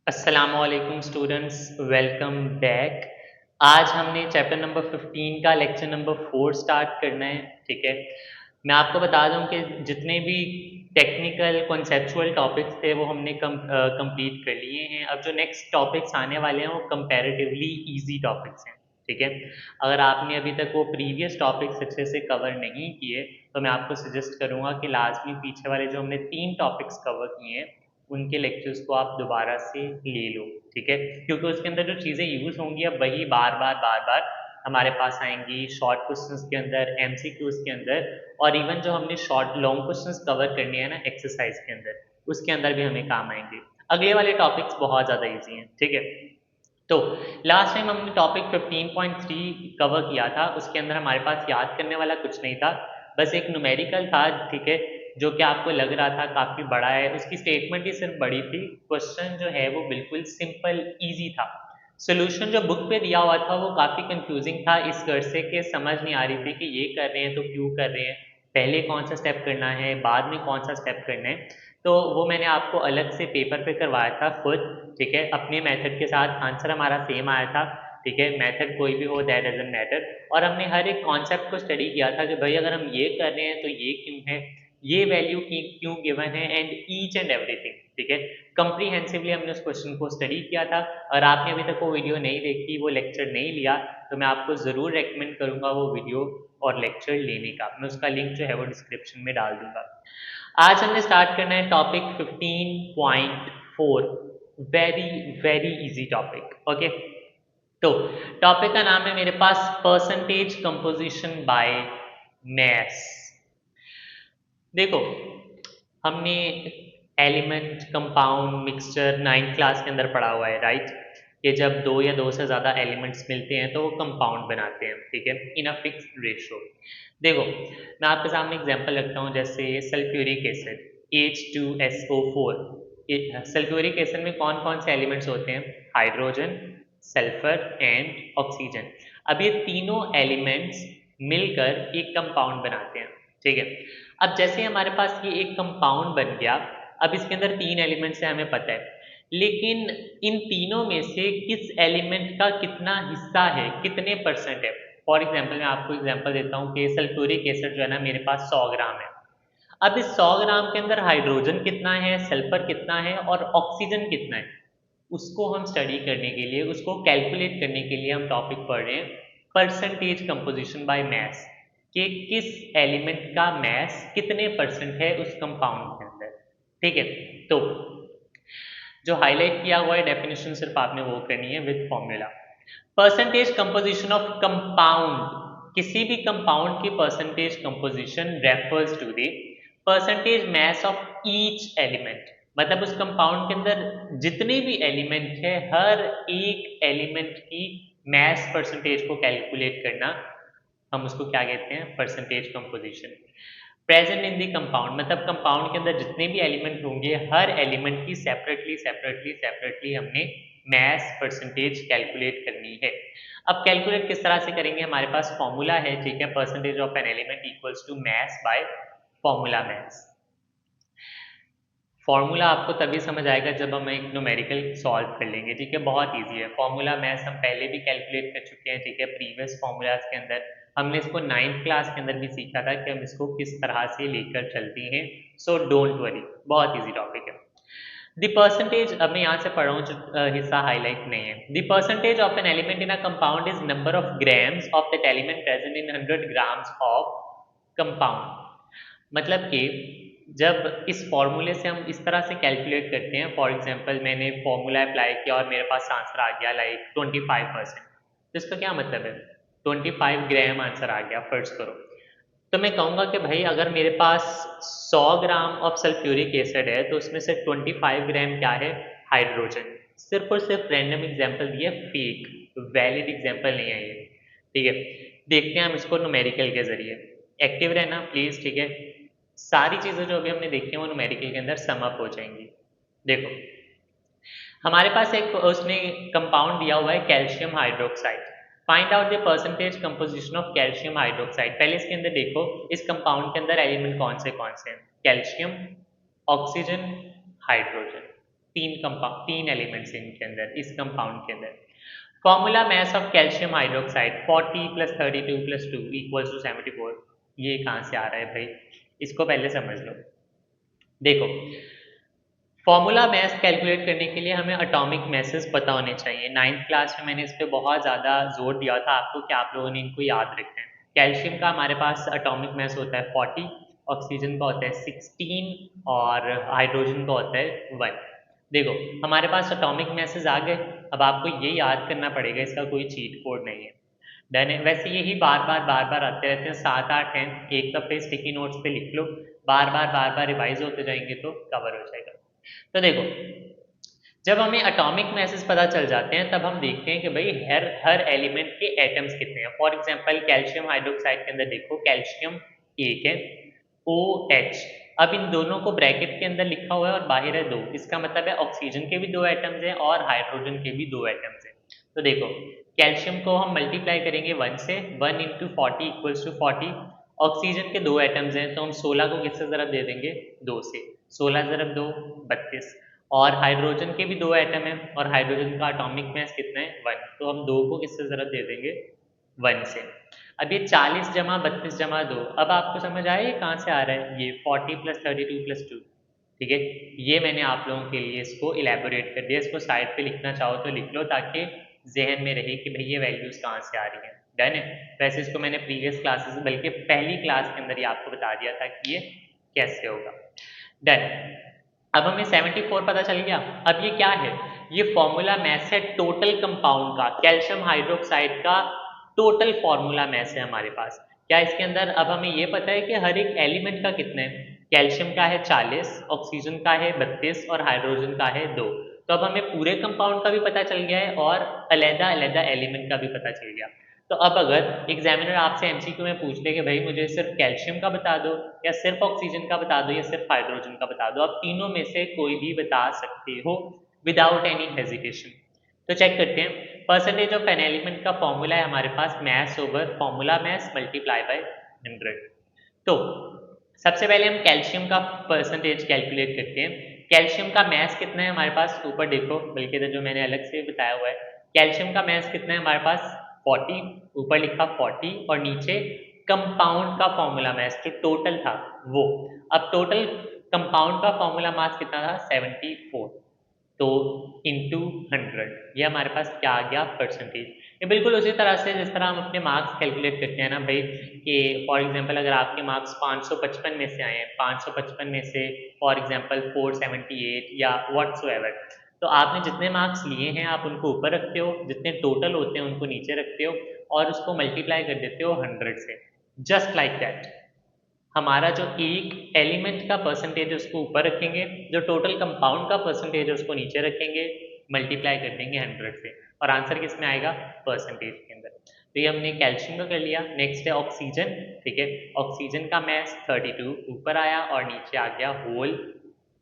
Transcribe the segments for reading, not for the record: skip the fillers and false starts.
अस्सलामुअलैकुम students, welcome back. आज हमने चैप्टर नंबर 15 का लेक्चर नंबर 4 स्टार्ट करना है। ठीक है, मैं आपको बता दूं कि जितने भी टेक्निकल कॉन्सेप्चुअल टॉपिक्स थे वो हमने कंप्लीट कर लिए हैं। अब जो नेक्स्ट टॉपिक्स आने वाले हैं वो कंपैरेटिवली इजी टॉपिक्स हैं। ठीक है, अगर आपने अभी तक वो प्रीवियस टॉपिक्स अच्छे से कवर नहीं किए तो मैं आपको सजेस्ट करूंगा कि लाजमी पीछे वाले जो हमने 3 टॉपिक्स कवर किए हैं उनके लेक्चर्स को आप दोबारा से ले लो। ठीक है, क्योंकि उसके अंदर जो चीज़ें यूज़ होंगी अब वही बार बार हमारे पास आएंगी शॉर्ट क्वेश्चंस के अंदर, एमसीक्यूज के अंदर, और इवन जो हमने शॉर्ट लॉन्ग क्वेश्चंस कवर करने हैं ना एक्सरसाइज के अंदर, उसके अंदर भी हमें काम आएंगे। अगले वाले टॉपिक्स बहुत ज़्यादा ईजी हैं। ठीक है, तो लास्ट टाइम हमने टॉपिक 15.3 कवर किया था। उसके अंदर हमारे पास याद करने वाला कुछ नहीं था, बस एक न्यूमेरिकल था। ठीक है, जो कि आपको लग रहा था काफ़ी बड़ा है, उसकी स्टेटमेंट ही सिर्फ बड़ी थी, क्वेश्चन जो है वो बिल्कुल सिंपल ईजी था। सोल्यूशन जो बुक पे दिया हुआ था वो काफ़ी कंफ्यूजिंग था इस कर से कि समझ नहीं आ रही थी कि ये कर रहे हैं तो क्यों कर रहे हैं, पहले कौन सा स्टेप करना है, बाद में कौन सा स्टेप करना है। तो वो मैंने आपको अलग से पेपर पे करवाया था खुद। ठीक है, अपने मेथड के साथ आंसर हमारा सेम आया था। ठीक है, मेथड कोई भी हो दैट डजंट मैटर, और हमने हर एक कॉन्सेप्ट को स्टडी किया था कि भाई अगर हम ये कर रहे हैं तो ये क्यों है, ये वैल्यू की क्यों गिवन है, एंड ईच एंड एवरीथिंग। ठीक है, कंप्रीहेंसिवली हमने उस क्वेश्चन को स्टडी किया था। अगर आपने अभी तक वो वीडियो नहीं देखी, वो लेक्चर नहीं लिया, तो मैं आपको ज़रूर रेकमेंड करूँगा वो वीडियो और लेक्चर लेने का। मैं उसका लिंक जो है वो डिस्क्रिप्शन में डाल दूंगा। आज हमने स्टार्ट करना है topic 15.4, very very easy topic. Okay, तो टॉपिक का नाम है मेरे पास परसेंटेज कंपोजिशन बाय मैथ्स। देखो, हमने element, compound, mixture 9th class के अंदर पढ़ा हुआ है, राइट? कि जब दो या दो से ज़्यादा एलिमेंट्स मिलते हैं तो वो कंपाउंड बनाते हैं। ठीक है, इन अ फिक्स्ड रेशो। देखो, मैं आपके सामने एग्जांपल रखता हूँ, जैसे sulphuric acid H2SO4। Sulphuric acid में कौन कौन से एलिमेंट्स होते हैं? Hydrogen, sulphur and oxygen. अब ये तीनों एलिमेंट्स मिलकर एक कंपाउंड बनाते हैं। ठीक है, अब जैसे हमारे पास ये एक कंपाउंड बन गया, अब इसके अंदर 3 एलिमेंट्स हैं हमें पता है, लेकिन इन तीनों में से किस एलिमेंट का कितना हिस्सा है, कितने परसेंट है। फॉर एग्जाम्पल मैं आपको एग्जाम्पल देता हूँ कि सल्फ्यूरिक एसिड जो है ना मेरे पास 100 ग्राम है। अब इस 100 ग्राम के अंदर हाइड्रोजन कितना है, सल्फर कितना है और ऑक्सीजन कितना है, उसको हम स्टडी करने के लिए, उसको कैलकुलेट करने के लिए हम टॉपिक पढ़ रहे हैं परसेंटेज कंपोजिशन बाय मैस, कि किस एलिमेंट का मैस कितने परसेंट है उस कंपाउंड के अंदर। ठीक है, तो जो हाईलाइट किया हुआ है डेफिनेशन सिर्फ आपने वो करनी है with formula. Percentage composition of compound, किसी भी कंपाउंड की percentage composition refers to the percentage mass of each element. मतलब उस कंपाउंड के अंदर जितने भी एलिमेंट है, हर एक एलिमेंट की मैस परसेंटेज को कैलकुलेट करना, हम उसको क्या कहते हैं? Percentage composition. Present in the compound, मतलब कंपाउंड के अंदर जितने भी एलिमेंट होंगे, हर एलिमेंट की सेपरेटली सेपरेटली सेपरेटली हमने मैस परसेंटेज कैलकुलेट करनी है। अब कैलकुलेट किस तरह से करेंगे? हमारे पास फॉर्मूला है। ठीक है, percentage of an element equals to mass by formula mass. Formula आपको तभी समझ आएगा जब हम एक न्यूमेरिकल सॉल्व कर लेंगे। ठीक है, बहुत इजी है फॉर्मूला मैथ्स, हम पहले भी कैलकुलेट कर चुके हैं। ठीक है, प्रीवियस फॉर्मूलाज के अंदर हमने इसको 9th क्लास के अंदर भी सीखा था कि हम इसको किस तरह से लेकर चलते हैं। सो डोंट वरी, बहुत इजी टॉपिक है। द परसेंटेज, अब मैं यहाँ से पढ़ रहा हूँ, जो हिस्सा हाईलाइट नहीं है। The percentage of an element in a compound is number of grams of that element present in 100 grams of compound. मतलब कि जब इस फॉर्मूले से हम इस तरह से कैलकुलेट करते हैं, फॉर एग्जांपल मैंने फॉर्मूला अप्लाई किया और मेरे पास आंसर आ गया लाइक 25%, तो इसका क्या मतलब है? 25 ग्राम आंसर आ गया फर्ज करो। तो मैं कहूँगा कि भाई अगर मेरे पास 100 ग्राम ऑफ सल्फ्यूरिक एसिड है तो उसमें से 25 ग्राम क्या है? हाइड्रोजन। सिर्फ और सिर्फ रैंडम एग्जाम्पल दिए, फेक वैलिड एग्जाम्पल नहीं है ये। ठीक है, देखते हैं हम इसको न्यूमेरिकल के जरिए। एक्टिव रहना प्लीज। ठीक है, सारी चीज़ें जो अभी हमने देखी हैं वो न्यूमेरिकल के अंदर सम अप हो जाएंगी। देखो, हमारे पास एक उसने कंपाउंड दिया हुआ है calcium hydroxide. Find out the percentage composition of calcium hydroxide. पहले इसके अंदर देखो, इस कंपाउंड के अंदर एलिमेंट कौन से हैं? Calcium, oxygen, hydrogen. तीन एलिमेंट्स इनके अंदर, इस कंपाउंड के अंदर। Formula mass of calcium hydroxide 40 + 32 + 2 = 74। ये कहाँ से आ रहा है भाई, इसको पहले समझ लो। देखो, फॉर्मूला मैस कैलकुलेट करने के लिए हमें एटॉमिक मैसेस पता होने चाहिए। 9th क्लास में मैंने इस पे बहुत ज़्यादा जोर दिया था आपको कि आप लोगों ने इनको याद रखना है। कैल्शियम का हमारे पास एटॉमिक मैस होता है 40, ऑक्सीजन का होता है 16 और हाइड्रोजन का होता है 1। देखो, हमारे पास एटॉमिक मैसेज आ गए, अब आपको ये याद करना पड़ेगा, इसका कोई चीट कोड नहीं है। डन है। वैसे यही बार बार आते रहते हैं, 7-8 हैं, एक दफ़े स्टिकी नोट्स पे लिख लो, बार बार रिवाइज होते जाएंगे तो कवर हो जाएगा। तो देखो, जब हमें एटॉमिक मैसेज पता चल जाते हैं तब हम देखते हैं कि भाई हर हर एलिमेंट के एटम्स कितने हैं। फॉर एग्जांपल कैल्शियम हाइड्रोक्साइड के अंदर देखो, कैल्शियम एक है, OH। अब इन दोनों को ब्रैकेट के अंदर लिखा हुआ है और बाहर है 2, इसका मतलब है ऑक्सीजन के भी 2 एटम्स हैं और हाइड्रोजन के भी 2 एटम्स हैं। तो देखो, कैल्शियम को हम मल्टीप्लाई करेंगे 1 से, 1 × 40 = 40। ऑक्सीजन के 2 एटम्स हैं तो हम 16 को किससे ज़रब दे देंगे, 2 से, 16 × 2 = 32। और हाइड्रोजन के भी 2 एटम हैं और हाइड्रोजन का एटॉमिक मास कितना है, 1, तो हम 2 को किससे ज़रब दे देंगे, 1 से। अब ये 40 जमा 32 जमा 2, अब आपको समझ आया ये कहाँ से आ रहा है, ये 40 + 32 + 2। ठीक है, ये मैंने आप लोगों के लिए इसको इलेबोरेट कर दिया, इसको साइड पे लिखना चाहो तो लिख लो ताकि जहन में रहे कि भाई ये वैल्यूज़ कहाँ से आ रही हैं। डन है। वैसे इसको मैंने प्रीवियस क्लासेस बल्कि पहली क्लास के अंदर ही आपको बता दिया था कि ये कैसे होगा। डन। अब हमें 74 पता चल गया। अब ये क्या है, ये फॉर्मूला मैस है टोटल कंपाउंड का, कैल्शियम हाइड्रोक्साइड का टोटल फॉर्मूला मैस है हमारे पास। क्या इसके अंदर अब हमें ये पता है कि हर एक एलिमेंट का कितना है, कैल्शियम का है 40, ऑक्सीजन का है 32 और हाइड्रोजन का है 2। तो अब हमें पूरे कंपाउंड का भी पता चल गया है और अलग-अलग एलिमेंट का भी पता चल गया। तो अब अगर एग्जामिनर आपसे एमसीक्यू में पूछ ले कि भाई मुझे सिर्फ कैल्शियम का बता दो या सिर्फ ऑक्सीजन का बता दो या सिर्फ हाइड्रोजन का बता दो, आप तीनों में से कोई भी बता सकते हो विदाउट एनी हेजिटेशन। तो चेक करते हैं, परसेंटेज ऑफ एन एलिमेंट का फॉर्मूला है हमारे पास mass over formula mass multiply by 100। तो सबसे पहले हम कैल्शियम का परसेंटेज कैलकुलेट करते हैं। कैल्शियम का मैस कितना है हमारे पास, ऊपर देखो, बल्कि जो मैंने अलग से बताया हुआ है, कैल्शियम का मैस कितना है हमारे पास 40, ऊपर लिखा 40 और नीचे कंपाउंड का फॉर्मूला मैस जो टोटल था वो। अब टोटल कंपाउंड का फॉर्मूला मास कितना था 74, तो इंटू 100, ये हमारे पास क्या आ गया, परसेंटेज। ये बिल्कुल उसी तरह से जिस तरह हम अपने मार्क्स कैलकुलेट करते हैं ना भाई, कि फॉर एग्जांपल अगर आपके मार्क्स 555 में से आए हैं, 555 में से फॉर एग्जांपल 478 या व्हाट्सोएवर, तो आपने जितने मार्क्स लिए हैं आप उनको ऊपर रखते हो, जितने टोटल होते हैं उनको नीचे रखते हो और उसको मल्टीप्लाई कर देते हो 100 से, जस्ट लाइक दैट। हमारा जो एक एलिमेंट का परसेंटेज है उसको ऊपर रखेंगे, जो टोटल कंपाउंड का परसेंटेज है उसको नीचे रखेंगे, मल्टीप्लाई कर देंगे 100 से और आंसर किस में आएगा, परसेंटेज के अंदर। तो ये हमने कैल्शियम का कर लिया। नेक्स्ट है ऑक्सीजन। ठीक है, ऑक्सीजन का मैस 32 ऊपर आया और नीचे आ गया होल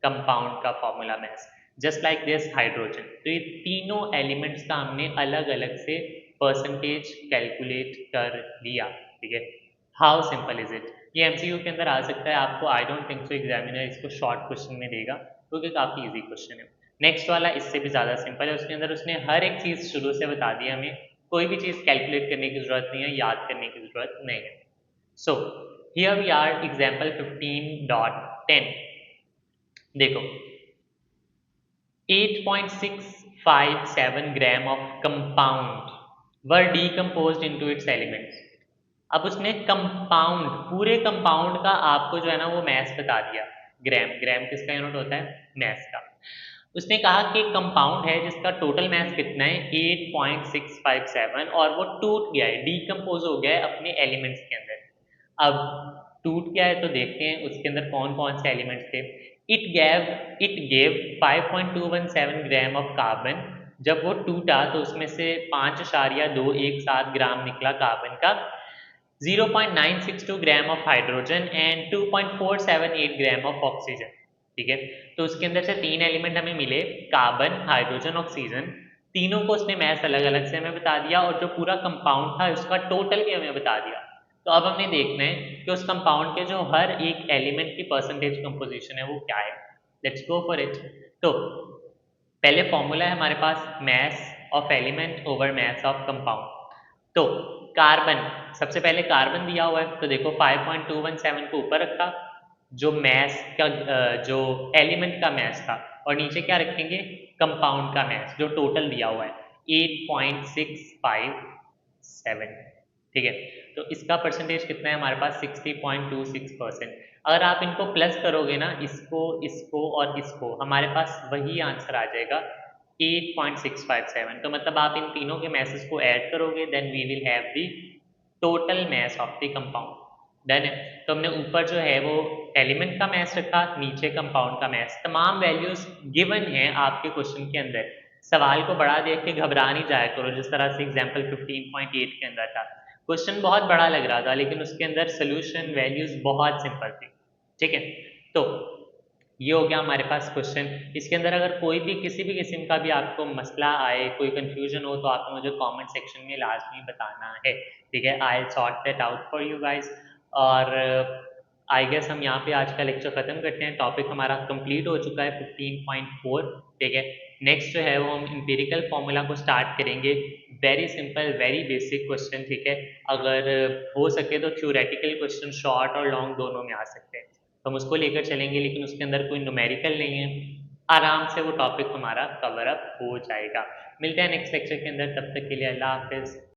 कंपाउंड का formula mass. Just like this hydrogen. तो ये तीनों एलिमेंट्स का हमने अलग अलग से परसेंटेज कैलकुलेट कर लिया। ठीक है, हाउ सिंपल इज इट। ये एमसीक्यू के अंदर आ सकता है, आपको I don't think so examiner इसको शॉर्ट क्वेश्चन में देगा क्योंकि काफ़ी इजी क्वेश्चन है। नेक्स्ट वाला इससे भी ज़्यादा सिंपल है, उसके अंदर उसने हर एक चीज़ शुरू से बता दी, हमें कोई भी चीज़ कैलकुलेट करने की ज़रूरत नहीं है, याद करने की ज़रूरत नहीं है। So here we are example 15.10। देखो, 8.657 gram of compound were decomposed into its elements। अब उसने कंपाउंड, पूरे कंपाउंड का आपको जो है ना वो मैस बता दिया। ग्राम, ग्राम किसका यूनिट होता है, मैस का। उसने कहा कि कंपाउंड है जिसका टोटल मैस कितना है 8.657 और वो टूट गया है, डीकम्पोज हो गया है अपने एलिमेंट्स के अंदर। अब टूट गया है तो देखते हैं उसके अंदर कौन कौन से एलिमेंट्स थे। It gave 5.217 gram of carbon. जब वो टूटा तो उसमें से 5.217 ग्राम निकला कार्बन का, 0.962 gram of hydrogen and 2.478 gram of oxygen. ठीक है, तो उसके अंदर से तीन एलिमेंट हमें मिले, कार्बन, हाइड्रोजन, ऑक्सीजन। तीनों को उसने मैस अलग अलग से हमें बता दिया और जो पूरा कंपाउंड था उसका टोटल भी हमें बता दिया। तो अब हमने देखना है कि उस कंपाउंड के जो हर एक एलिमेंट की परसेंटेज कंपोजिशन है वो क्या है। Let's go for it. तो पहले फॉर्मूला है हमारे पास mass of element over mass of compound। तो कार्बन, सबसे पहले कार्बन दिया हुआ है, तो देखो 5.217 को ऊपर रखा, जो मैस का जो एलिमेंट का मैस था, और नीचे क्या रखेंगे, कंपाउंड का मैस जो टोटल दिया हुआ है 8.657। ठीक है, तो इसका परसेंटेज कितना है हमारे पास 60.26%। अगर आप इनको प्लस करोगे ना, इसको इसको और इसको, हमारे पास वही आंसर आ जाएगा 8.657। तो मतलब आप इन तीनों के मैसेज को ऐड करोगे, then we will have the total mass of the compound. Done है। तो हमने ऊपर जो है वो एलिमेंट का मैस रखा, नीचे कंपाउंड का मैस, तमाम वैल्यूज गिवन है आपके क्वेश्चन के अंदर। सवाल को बड़ा देख के घबरा नहीं जाया करो, जिस तरह से एग्जाम्पल 15.8 के अंदर था, क्वेश्चन बहुत बड़ा लग रहा था लेकिन उसके अंदर सोल्यूशन वैल्यूज बहुत सिंपल थी। ठीक है, तो ये हो गया हमारे पास क्वेश्चन। इसके अंदर अगर कोई भी किसी भी किस्म का भी आपको मसला आए, कोई कंफ्यूजन हो, तो आपको मुझे कमेंट सेक्शन में लाजमी बताना है। ठीक है, I will sort that out for you guys. और आई गेस हम यहाँ पे आज का लेक्चर ख़त्म करते हैं। टॉपिक हमारा कंप्लीट हो चुका है 15.4। ठीक है, नेक्स्ट जो है वो हम इंपेरिकल फार्मूला को स्टार्ट करेंगे। Very simple, very basic question. ठीक है, अगर हो सके तो थ्योरेटिकल क्वेश्चन शॉर्ट और लॉन्ग दोनों में आ सकते हैं, तो हम उसको लेकर चलेंगे, लेकिन उसके अंदर कोई न्यूमेरिकल नहीं है, आराम से वो टॉपिक हमारा कवर अप हो जाएगा। मिलते हैं नेक्स्ट लेक्चर के अंदर, तब तक के लिए अल्लाह हाफिज़।